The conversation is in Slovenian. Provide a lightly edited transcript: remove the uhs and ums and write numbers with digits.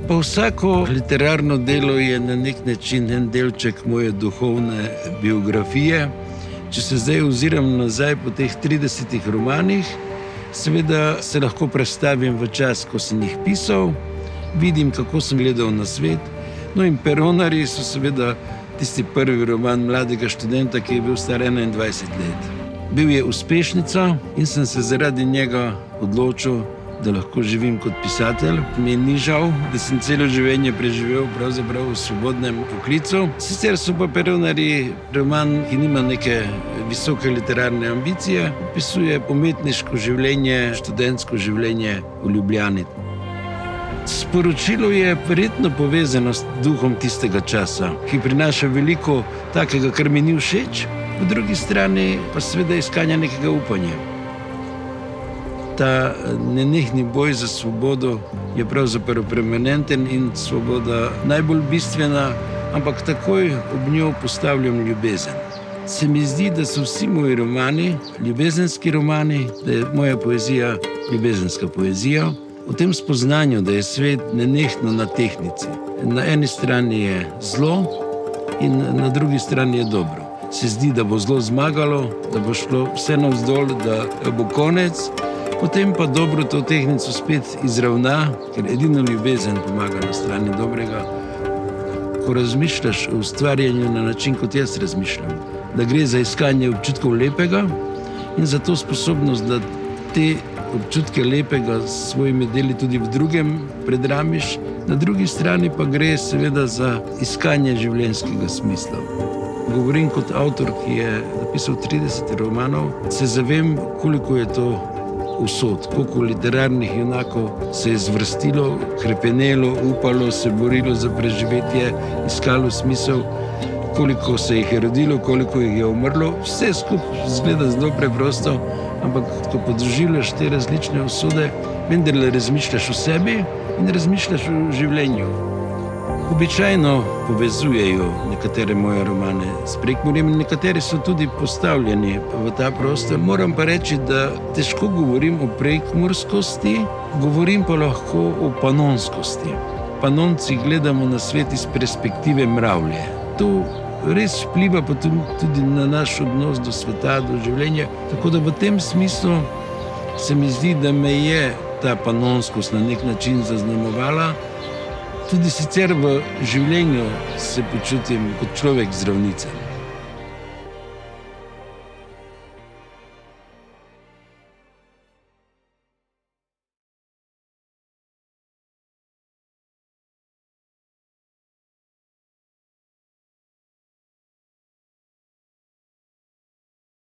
Pa vsako literarno delo je na nek način en delček moje duhovne biografije. Če se zdaj oziram nazaj po teh 30 romanih, seveda se lahko predstavim v čas, ko sem jih pisal, vidim, kako sem gledal na svet. No in Peronarji so seveda tisti prvi roman mladega študenta, ki je bil star 21 let. Bil je uspešnica in sem se zaradi njega odločil, da lahko živim kot pisatelj. Mi ni žal, da sem celo življenje preživel pravzaprav v svobodnem poklicu. Sicer so pa Peronarji roman, ki nima neke visoke literarne ambicije, opisuje umetniško življenje, študentsko življenje v Ljubljani. Sporočilo je verjetno povezano s duhom tistega časa, ki prinaša veliko takega, kar mi ni všeč, po drugi strani pa seveda iskanja nekega upanja. Ta nenehni boj za svobodo je pravzaprav permanenten in svoboda najbolj bistvena, ampak takoj ob njo postavljam ljubezen. Se mi zdi, da so vsi moji romani ljubezenski romani, da je moja poezija ljubezenska poezija. V tem spoznanju, da je svet nenehno na tehnici. Na eni strani je zlo in na drugi strani je dobro. Se zdi, da bo zlo zmagalo, da bo šlo vse navzdol, da bo konec, potem pa dobro to tehnico spet izravna, ker edino ljubezen pomaga na strani dobrega. Ko razmišljaš o ustvarjanju na način, kot jaz razmišljam, da gre za iskanje občutkov lepega in za to sposobnost, da te občutke lepega s svojimi deli tudi v drugem predramiš, na drugi strani pa gre seveda za iskanje življenjskega smisla. Govorim kot avtor, ki je napisal 30 romanov, se zavem, koliko je to usod, koliko literarnih junakov se je zvrstilo, krepenelo, upalo, se borilo za preživetje, iskalo smisel, koliko se jih je rodilo, koliko jih je umrlo. Vse skupaj izgleda zelo preprosto, ampak ko podživljaš te različne usode, vendarle razmišljaš o sebi in razmišljaš o življenju. Običajno povezujejo nekatere moje romane s Prekmurjem in nekateri so tudi postavljeni v ta prostor. Moram pa reči, da težko govorim o prekmurskosti, govorim pa lahko o panonskosti. Panonci gledamo na svet iz perspektive mravlje. To res vpliva pa tudi na naš odnos do sveta, do življenja. Tako da v tem smislu se mi zdi, da me je ta panonskost na nek način zaznamovala. Tudi sicer v življenju se počutim kot človek z ravnice.